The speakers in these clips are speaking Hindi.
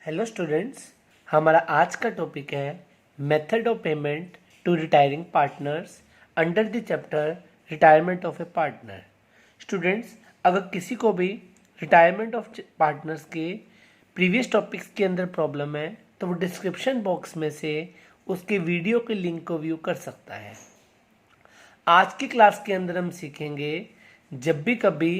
हेलो स्टूडेंट्स, हमारा आज का टॉपिक है method of payment to retiring partners under the chapter retirement of a partner. Students, अगर किसी को भी रिटायरमेंट ऑफ पार्टनर्स के प्रीवियस टॉपिक्स के अंदर प्रॉब्लम है तो वो डिस्क्रिप्शन बॉक्स में से उसके वीडियो के लिंक को व्यू कर सकता है। आज की क्लास के अंदर हम सीखेंगे जब भी कभी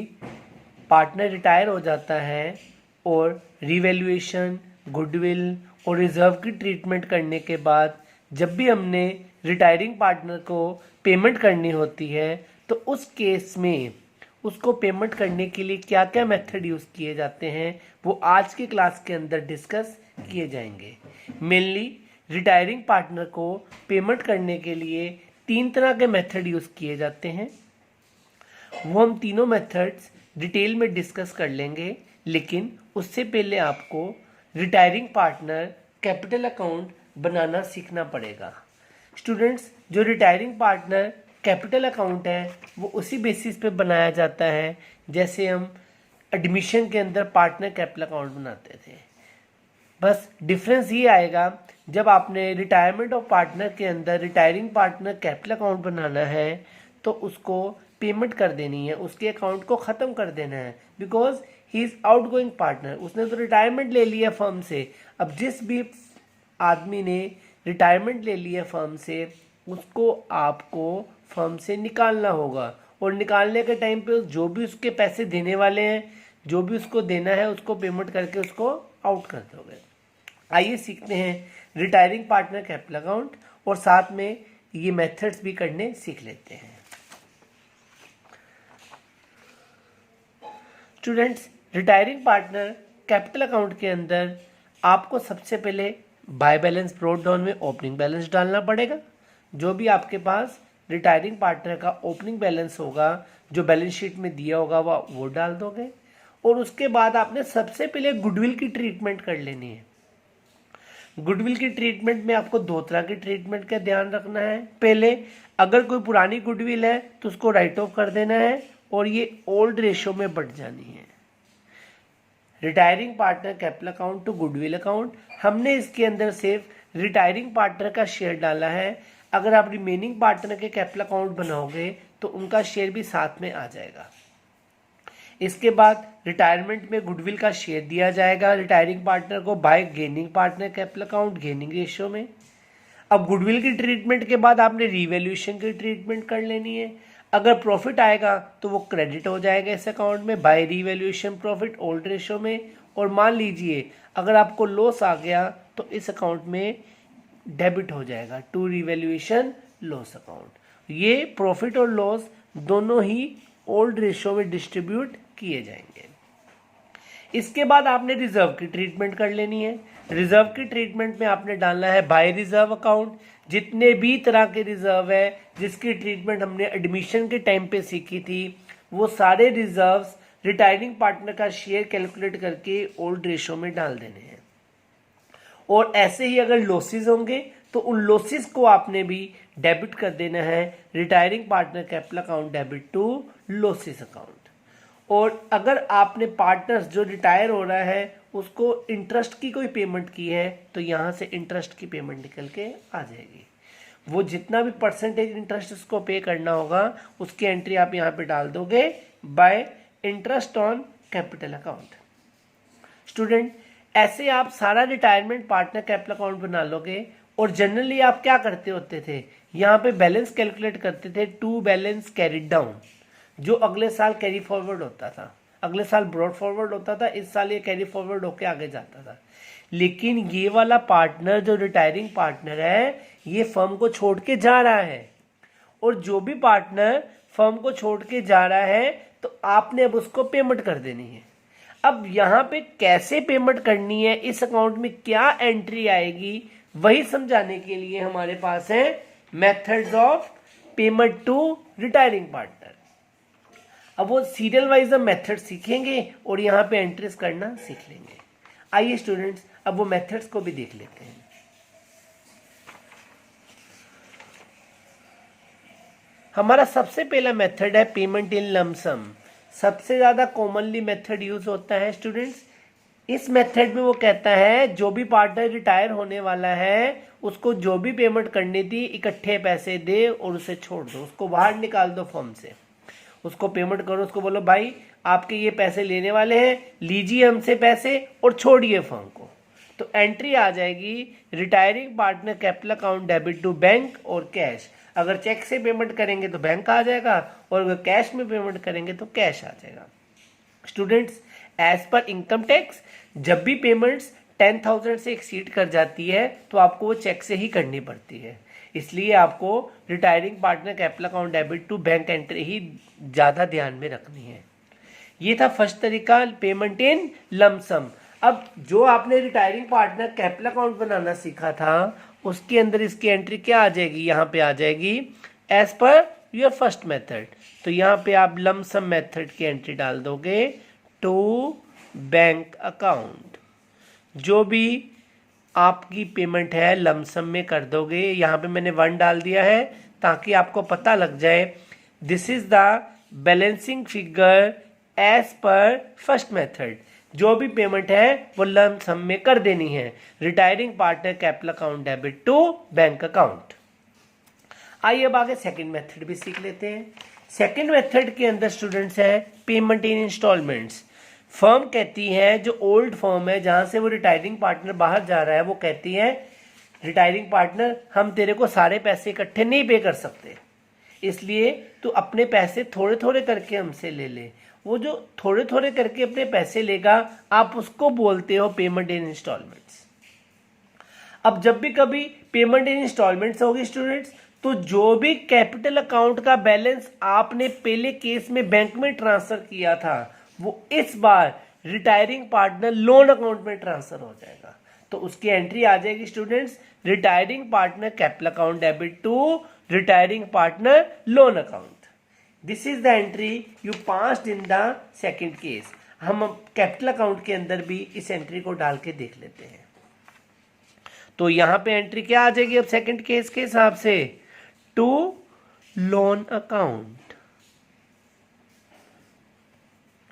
पार्टनर रिटायर हो जाता है और रिवैल्यूएशन, गुडविल और रिजर्व की ट्रीटमेंट करने के बाद जब भी हमने रिटायरिंग पार्टनर को पेमेंट करनी होती है तो उस केस में उसको पेमेंट करने के लिए क्या क्या मेथड यूज़ किए जाते हैं वो आज की क्लास के अंदर डिस्कस किए जाएंगे। मेनली रिटायरिंग पार्टनर को पेमेंट करने के लिए 3 तरह के मेथड यूज़ किए जाते हैं। वो हम तीनों मेथड्स डिटेल में डिस्कस कर लेंगे, लेकिन उससे पहले आपको रिटायरिंग पार्टनर कैपिटल अकाउंट बनाना सीखना पड़ेगा। स्टूडेंट्स, जो रिटायरिंग पार्टनर कैपिटल अकाउंट है वो उसी बेसिस पे बनाया जाता है जैसे हम एडमिशन के अंदर पार्टनर कैपिटल अकाउंट बनाते थे। बस डिफरेंस ये आएगा, जब आपने रिटायरमेंट ऑफ पार्टनर के अंदर रिटायरिंग पार्टनर कैपिटल अकाउंट बनाना है तो उसको पेमेंट कर देनी है, उसके अकाउंट को ख़त्म कर देना है, because he is out going partner. उसने तो रिटायरमेंट ले लिया फर्म से। अब जिस भी आदमी ने रिटायरमेंट ले लिया फर्म से उसको आपको फर्म से निकालना होगा, और निकालने के टाइम पे जो भी उसके पैसे देने वाले हैं, जो भी उसको देना है, उसको पेमेंट करके उसको आउट कर दोगे। आइए सीखते हैं रिटायरिंग पार्टनर कैपिटल अकाउंट और साथ में ये मेथड्स भी करने सीख लेते हैं। Students, retiring partner capital account के अंदर आपको सबसे पहले बाय बैलेंस ब्रॉट डाउन में ओपनिंग बैलेंस डालना पड़ेगा। जो भी आपके पास रिटायरिंग पार्टनर का ओपनिंग बैलेंस होगा, जो बैलेंस शीट में दिया होगा वो डाल दोगे। और उसके बाद आपने सबसे पहले गुडविल की ट्रीटमेंट कर लेनी है। गुडविल की ट्रीटमेंट में आपको 2 तरह की ट्रीटमेंट का ध्यान रखना है। पहले, अगर कोई पुरानी गुडविल है तो उसको राइट ऑफ कर देना है और ये ओल्ड रेशो में बढ़ जानी है। Retiring partner capital account to goodwill account, हमने इसके अंदर सिर्फ रिटायरिंग पार्टनर का शेयर डाला है। अगर आप रिमेनिंग पार्टनर के कैपिटल अकाउंट बनाओगे तो उनका शेयर भी साथ में आ जाएगा। इसके बाद रिटायरमेंट में गुडविल का शेयर दिया जाएगा रिटायरिंग पार्टनर को bye gaining partner capital account gaining ratio में। अब गुडविल की ट्रीटमेंट के बाद आपने रिवैल्यूएशन की ट्रीटमेंट कर लेनी है। अगर प्रॉफिट आएगा तो वो क्रेडिट हो जाएगा इस अकाउंट में by revaluation profit old ratio में। और मान लीजिए अगर आपको लॉस आ गया तो इस अकाउंट में डेबिट हो जाएगा टू रिवैल्यूएशन लॉस अकाउंट। ये प्रॉफिट और लॉस दोनों ही ओल्ड रेशियो में डिस्ट्रीब्यूट किए जाएंगे। इसके बाद आपने रिजर्व की ट्रीटमेंट कर लेनी है। रिजर्व की ट्रीटमेंट में आपने डालना है बाय रिजर्व अकाउंट। जितने भी तरह के रिजर्व है जिसकी ट्रीटमेंट हमने एडमिशन के टाइम पे सीखी थी, वो सारे रिजर्व्स रिटायरिंग पार्टनर का शेयर कैलकुलेट करके ओल्ड रेशो में डाल देने हैं। और ऐसे ही अगर लॉसेस होंगे तो उन लॉसेस को आपने भी डेबिट कर देना है retiring partner capital account debit to losses account. और अगर आपने पार्टनर्स जो रिटायर हो रहा है उसको इंटरेस्ट की कोई पेमेंट की है तो यहाँ से इंटरेस्ट की पेमेंट निकल के आ जाएगी। वो जितना भी परसेंटेज इंटरेस्ट उसको पे करना होगा उसकी एंट्री आप यहाँ पे डाल दोगे bye interest on capital account. Student, ऐसे आप सारा रिटायरमेंट पार्टनर कैपिटल अकाउंट बना लोगे। और जनरली आप क्या करते होते थे, यहाँ पे बैलेंस कैलकुलेट करते थे टू बैलेंस कैरिड डाउन, जो अगले साल कैरी फॉरवर्ड होता था। अगले साल ब्रॉड फॉरवर्ड होता था, इस साल ये कैरी फॉरवर्ड होके आगे जाता था। लेकिन ये वाला पार्टनर जो रिटायरिंग पार्टनर है ये फर्म को छोड़ के जा रहा है, और जो भी पार्टनर फर्म को छोड़ के जा रहा है तो आपने अब उसको पेमेंट कर देनी है। अब यहाँ पे कैसे पेमेंट करनी है, इस अकाउंट में क्या एंट्री आएगी, वही समझाने के लिए हमारे पास है methods of payment to retiring partner. अब वो सीरियल वाइज हम मेथड सीखेंगे और यहाँ पे एंट्रीज करना सीख लेंगे। आइए स्टूडेंट्स, अब वो मेथड्स को भी देख लेते हैं। हमारा सबसे पहला मेथड है पेमेंट इन लमसम। सबसे ज़्यादा कॉमनली मेथड यूज होता है स्टूडेंट्स इस मेथड में वो कहता है जो भी पार्टनर रिटायर होने वाला है उसको जो भी पेमेंट करनी थी इकट्ठे पैसे दे और उसे छोड़ दो, उसको बाहर निकाल दो फर्म से, उसको पेमेंट करो, उसको बोलो भाई आपके ये पैसे लेने वाले हैं, लीजिए हमसे पैसे और छोड़िए फर्म को। तो एंट्री आ जाएगी retiring partner capital account debit to bank और कैश। अगर चेक से पेमेंट करेंगे तो बैंक आ जाएगा और अगर कैश में पेमेंट करेंगे तो कैश आ जाएगा। Students, as per income tax जब भी पेमेंट्स 10,000 से एक्सीड कर जाती है तो आपको वो चेक से ही करनी पड़ती है, इसलिए आपको retiring partner capital account debit to bank entry ही ज़्यादा ध्यान में रखनी है। ये था फर्स्ट तरीका, पेमेंट इन लमसम। अब जो आपने रिटायरिंग पार्टनर कैपिटल अकाउंट बनाना सीखा था उसके अंदर इसकी एंट्री क्या आ जाएगी, यहाँ पे आ जाएगी as per your first method. तो यहाँ पे आप लमसम मेथड की एंट्री डाल दोगे टू बैंक अकाउंट, जो भी आपकी पेमेंट है लमसम में कर दोगे। यहाँ पे मैंने 1 डाल दिया है ताकि आपको पता लग जाए this is the balancing figure as per first method. जो भी पेमेंट है वो लमसम में कर देनी है, retiring partner capital account debit to bank account. आइए अब आगे सेकंड मेथड भी सीख लेते हैं। सेकंड मेथड के अंदर स्टूडेंट्स है पेमेंट इन इंस्टॉलमेंट्स। फर्म कहती है, जो ओल्ड फर्म है जहां से वो रिटायरिंग पार्टनर बाहर जा रहा है, वो कहती है रिटायरिंग पार्टनर हम तेरे को सारे पैसे इकट्ठे नहीं पे कर सकते, इसलिए तू अपने पैसे थोड़े थोड़े करके हमसे ले ले। वो जो थोड़े थोड़े करके अपने पैसे लेगा आप उसको बोलते हो पेमेंट इन इंस्टॉलमेंट्स। अब जब भी कभी पेमेंट इन इंस्टॉलमेंट्स होगी स्टूडेंट्स, तो जो भी कैपिटल अकाउंट का बैलेंस आपने पहले केस में बैंक में ट्रांसफर किया था वो इस बार रिटायरिंग पार्टनर लोन अकाउंट में ट्रांसफर हो जाएगा। तो उसकी एंट्री आ जाएगी students retiring partner capital account debit to retiring partner loan account. This is the entry you passed in the second case. हम कैपिटल अकाउंट के अंदर भी इस एंट्री को डाल के देख लेते हैं। तो यहां पे एंट्री क्या आ जाएगी अब सेकेंड केस के हिसाब से, टू लोन अकाउंट।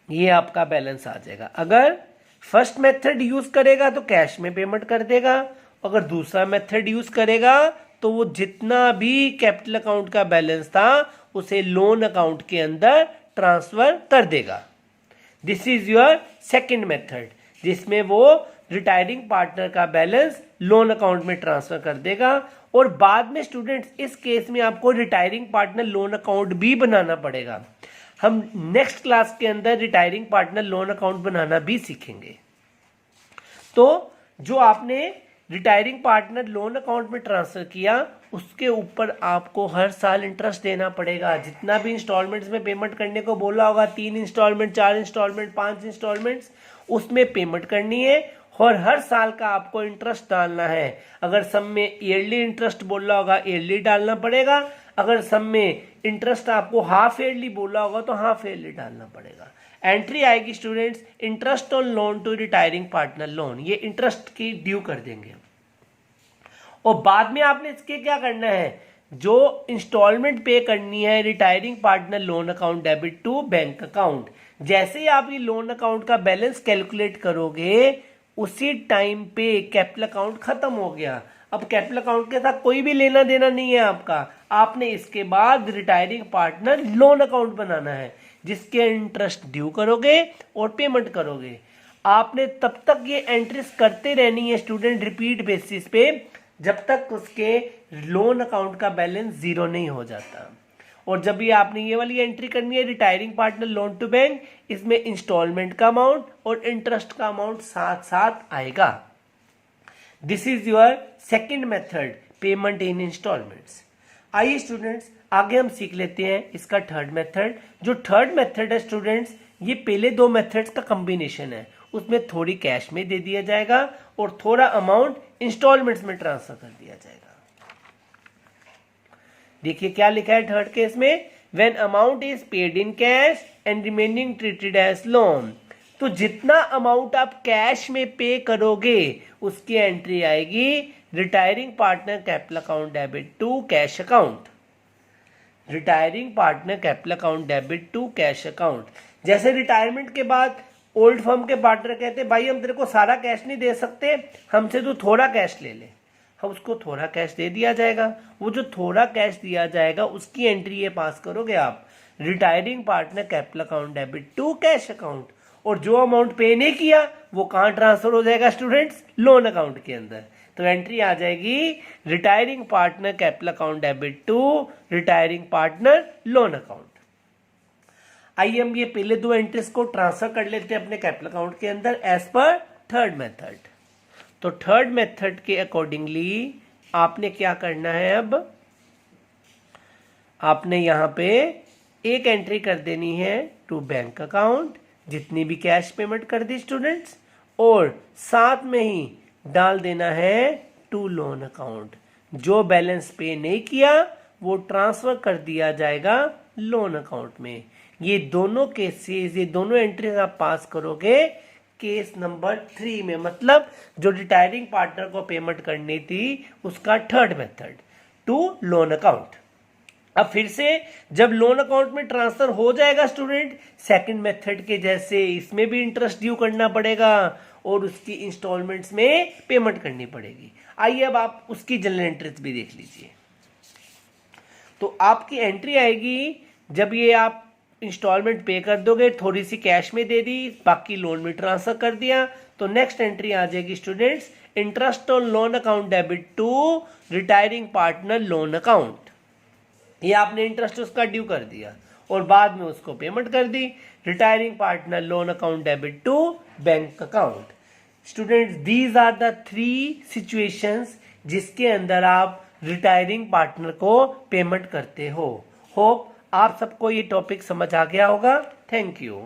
ये आपका बैलेंस आ जाएगा। अगर फर्स्ट मेथड यूज करेगा तो कैश में पेमेंट कर देगा, अगर दूसरा मेथड यूज करेगा तो वो जितना भी कैपिटल अकाउंट का बैलेंस था उसे लोन अकाउंट के अंदर ट्रांसफर कर देगा। This is your second method, जिसमें वो रिटायरिंग पार्टनर का बैलेंस लोन अकाउंट में ट्रांसफर कर देगा। और बाद में स्टूडेंट्स इस केस में आपको रिटायरिंग पार्टनर लोन अकाउंट भी बनाना पड़ेगा। हम नेक्स्ट क्लास के अंदर रिटायरिंग पार्टनर लोन अकाउंट बनाना भी सीखेंगे। तो जो आपने रिटायरिंग पार्टनर लोन अकाउंट में ट्रांसफर किया उसके ऊपर आपको हर साल इंटरेस्ट देना पड़ेगा। जितना भी इंस्टॉलमेंट्स में पेमेंट करने को बोला होगा, 3 इंस्टॉलमेंट, 4 इंस्टॉलमेंट, 5 इंस्टॉलमेंट्स, उसमें पेमेंट करनी है और हर साल का आपको इंटरेस्ट डालना है। अगर सब में ईयरली इंटरेस्ट बोला होगा ईयरली डालना पड़ेगा, अगर सब में इंटरेस्ट आपको हाफ ईयरली बोला होगा तो हाफ ईयरली डालना पड़ेगा। एंट्री आएगी students interest on loan to retiring partner loan, ये इंटरेस्ट की ड्यू कर देंगे। और बाद में आपने इसके क्या करना है, जो इंस्टॉलमेंट पे करनी है retiring partner loan account debit to bank account. जैसे ही आप ये लोन अकाउंट का बैलेंस कैलकुलेट करोगे उसी टाइम पे कैपिटल अकाउंट खत्म हो गया। अब कैपिटल अकाउंट के साथ कोई भी लेना देना नहीं है आपका। आपने इसके बाद रिटायरिंग पार्टनर लोन अकाउंट बनाना है जिसके इंटरेस्ट ड्यू करोगे और पेमेंट करोगे। आपने तब तक ये एंट्रीज करते रहनी है स्टूडेंट रिपीट बेसिस पे जब तक उसके लोन अकाउंट का बैलेंस 0 नहीं हो जाता। और जब भी आपने ये वाली एंट्री करनी है retiring partner loan to bank, इसमें इंस्टॉलमेंट का अमाउंट और इंटरेस्ट का अमाउंट साथ साथ आएगा। This is your second method payment in instalments. आइए स्टूडेंट्स आगे हम सीख लेते हैं इसका थर्ड मेथड। जो थर्ड मेथड है स्टूडेंट्स ये पहले 2 मेथड्स का कॉम्बिनेशन है। उसमें थोड़ी कैश में दे दिया जाएगा और थोड़ा अमाउंट इंस्टॉलमेंट्स में ट्रांसफर कर दिया जाएगा। देखिए क्या लिखा है थर्ड केस में, when amount is paid in cash and remaining treated as loan. तो जितना अमाउंट आप कैश में पे करोगे उसकी एंट्री आएगी retiring partner capital account debit to cash account. Retiring partner capital account debit to cash account. जैसे रिटायरमेंट के बाद ओल्ड फर्म के पार्टनर कहते भाई हम तेरे को सारा कैश नहीं दे सकते, हमसे तू थोड़ा कैश ले ले। हम उसको थोड़ा कैश दे दिया जाएगा। वो जो थोड़ा कैश दिया जाएगा उसकी एंट्री ये पास करोगे आप, retiring partner capital account debit to cash account. और जो अमाउंट पे नहीं किया वो कहाँ ट्रांसफर हो जाएगा स्टूडेंट्स, लोन अकाउंट के अंदर। तो एंट्री आ जाएगी retiring partner capital account debit to retiring partner loan account. आइए हम ये पहले दो एंट्रीज को ट्रांसफर कर लेते हैं अपने कैपिटल अकाउंट के अंदर एज पर थर्ड मेथड। तो थर्ड मेथड के अकॉर्डिंगली आपने क्या करना है, अब आपने यहां पे एक एंट्री कर देनी है टू बैंक अकाउंट, जितनी भी कैश पेमेंट कर दी स्टूडेंट्स, और साथ में ही डाल देना है टू लोन अकाउंट। जो बैलेंस पे नहीं किया वो ट्रांसफर कर दिया जाएगा लोन अकाउंट में। ये दोनों केसेस, ये दोनों एंट्रीज आप पास करोगे केस नंबर 3 में, मतलब जो रिटायरिंग पार्टनर को पेमेंट करनी थी उसका third method to loan account. अब फिर से जब लोन अकाउंट में ट्रांसफर हो जाएगा स्टूडेंट, सेकंड मेथड के जैसे इसमें भी इंटरेस्ट ड्यू करना पड़ेगा और उसकी इंस्टॉलमेंट्स में पेमेंट करनी पड़ेगी। आइए अब आप उसकी जनरल एंट्रीज भी देख लीजिए। तो आपकी एंट्री आएगी जब ये आप इंस्टॉलमेंट पे कर दोगे, थोड़ी सी कैश में दे दी, बाकी लोन में ट्रांसफर कर दिया, तो नेक्स्ट एंट्री आ जाएगी students interest on loan account debit to retiring partner loan account. ये आपने इंटरेस्ट उसका ड्यू कर दिया और बाद में उसको पेमेंट कर दी, retiring partner loan account debit to bank account. Students these are the 3 situations जिसके अंदर आप रिटायरिंग पार्टनर को पेमेंट करते हो। होप आप सबको ये टॉपिक समझ आ गया होगा। Thank you.